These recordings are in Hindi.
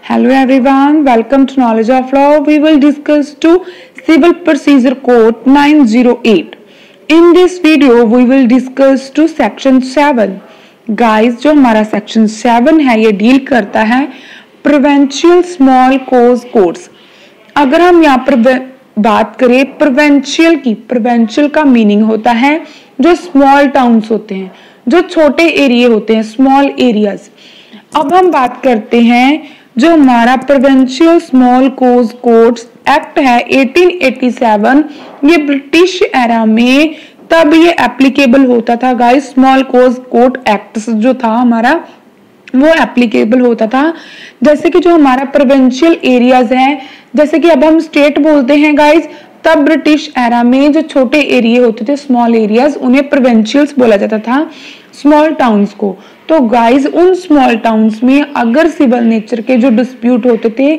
Hello everyone, welcome to Knowledge of Law. We will discuss to Civil Procedure Code 908. In this video, we will discuss to Section 7. Guys, जो हमारा Section 7 है ये डील करता है प्रोविंशियल स्मॉल कोज कोड्स। अगर हम यहाँ पर बात करें प्रोविंशियल की, प्रोविंशियल का मीनिंग होता है जो स्मॉल टाउन्स होते हैं, जो छोटे एरिया होते हैं, स्मॉल एरियाज। अब हम बात करते हैं जो हमारा प्रोविंशियल स्मॉल कोज कोड्स एक्ट है 1887, ये ब्रिटिश एरा में तब ये एप्लीकेबल होता था गाइस। स्मॉल कोज कोड एक्ट जो था हमारा वो एप्लीकेबल होता था। जैसे कि जो हमारा प्रोविंशियल एरियाज हैं, जैसे कि अब हम स्टेट बोलते हैं गाइस, तब ब्रिटिश एरा में जो छोटे एरिया होते थे, स्मॉल एरियाज, उन्हें प्रोविंशियल्स बोला जाता था, स्मॉल टाउन्स को। तो गाइज उन स्मॉल टाउन्स में अगर सिविल नेचर के जो डिस्प्यूट होते थे,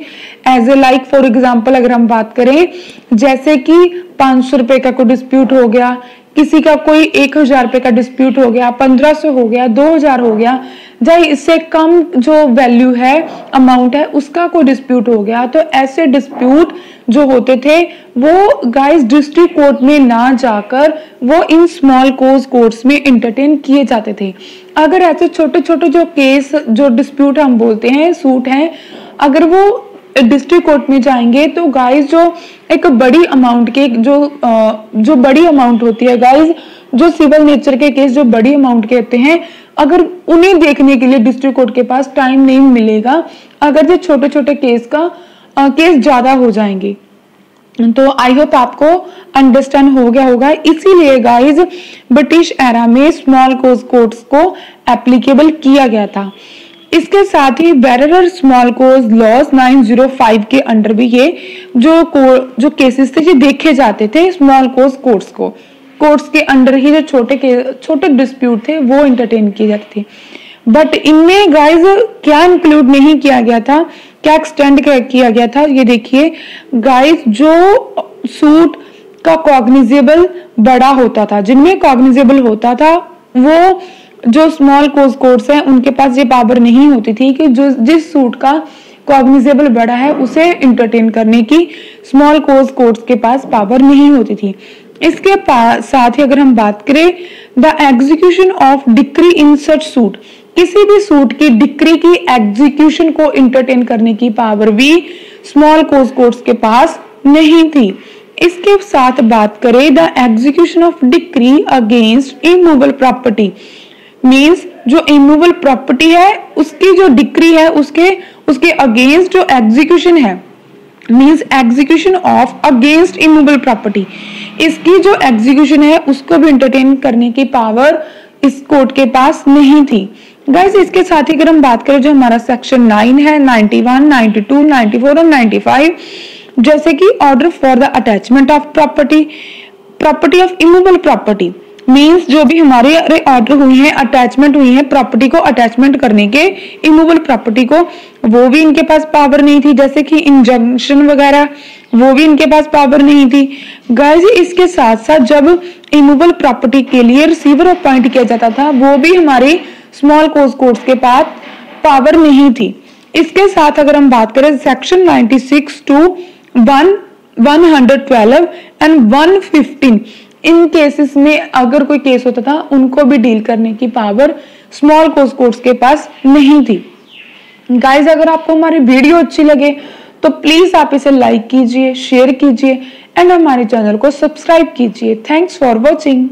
as a like for example अगर हम बात करें, जैसे कि 500 रुपए का कोई डिस्प्यूट हो गया, किसी का कोई 1000 रुपए का डिस्प्यूट हो गया, 1500 हो गया, 2000 हो गया, चाहे इससे कम जो वैल्यू है, अमाउंट है, उसका कोई डिस्प्यूट हो गया, तो ऐसे डिस्प्यूट जो होते थे वो गाइस डिस्ट्रिक्ट कोर्ट में ना जाकर वो इन स्मॉल कोज कोर्ट्स में एंटरटेन किए जाते थे। अगर ऐसे छोटे छोटे जो केस, जो डिस्प्यूट हम बोलते हैं, सूट हैं, अगर वो डिस्ट्रिक्ट कोर्ट में जाएंगे तो गाइस जो एक बड़ी अमाउंट के जो बड़ी अमाउंट होती है गाइस, जो सिविल नेचर के केस जो बड़ी अमाउंट के होते हैं, अगर उन्हें देखने के लिए डिस्ट्रिक्ट कोर्ट के पास टाइम नहीं मिलेगा, अगर जो छोटे छोटे केस ज्यादा हो जाएंगे। तो आई होप आपको अंडरस्टैंड हो गया होगा। इसीलिए गाइस ब्रिटिश एरा में स्मॉल कोज कोर्ट्स को एप्लीकेबल किया गया था। इसके साथ ही बेरर स्मॉल कोज लॉज 905 के अंडर भी ये जो केसेस थे ये देखे जाते थे। स्मॉल कोज कोर्ट्स के अंडर ही जो छोटे डिस्प्यूट थे वो एंटरटेन किए जाते थे। बट इनमें गाइस क्या इंक्लूड नहीं किया गया था, क्या एक्सटेंड किया गया था, ये देखिए गाइस, जो सूट का कॉग्निजेबल बड़ा होता था, जिनमें कॉग्निजेबल होता था, वो जो स्मॉल कोज कोर्ट्स हैं उनके पास ये पावर नहीं होती थी कि जो जिस सूट का कॉग्निजेबल बड़ा है उसे एंटरटेन करने की स्मॉल कोज कोर्ट्स के पास पावर नहीं होती थी। इसके साथ ही अगर हम बात करें the execution of decree in such suit, किसी भी सूट की डिक्री की एग्जीक्यूशन को एंटरटेन करने की पावर भी स्मॉल कोज कोर्ट्स के पास नहीं थी। इसके साथ बात करें the execution of decree against immovable property, means जो इमूवेबल प्रॉपर्टी है उसकी जो डिक्री है उसके अगेंस्ट जो एग्जीक्यूशन है, means execution of against immovable property, इसकी जो एग्जीक्यूशन है उसको भी एंटरटेन करने की पावर इस कोर्ट के पास नहीं थी। गाइस इसके साथ ही अगर हम बात करें जो हमारा सेक्शन 9 है, 91, 92, 94 और 95, जैसे कि order for the attachment of property of immovable property, means जो भी हमारे ऑर्डर हुई है, अटैचमेंट हुई है प्रॉपर्टी को अटैचमेंट करने के, इमूवेबल प्रॉपर्टी को, वो भी इनके पास पावर नहीं थी। जैसे कि इंजंक्शन वगैरह, वो भी इनके पास पावर नहीं थी। गाइस इसके साथ साथ जब इमूवेबल प्रॉपर्टी के लिए रिसीवर अपॉइंट किया जाता था, वो भी हमारे स्मॉल कोज कोर्ट्स के पास पावर नहीं थी। इसके साथ अगर हम बात करें सेक्शन 96 टू 112 एंड 115, इन केसेस में अगर कोई केस होता था उनको भी डील करने की पावर स्मॉल कोज कोर्ट्स के पास नहीं थी। गाइस अगर आपको हमारी वीडियो अच्छी लगे तो प्लीज आप इसे लाइक कीजिए, शेयर कीजिए एंड हमारे चैनल को सब्सक्राइब कीजिए। Thanks for watching.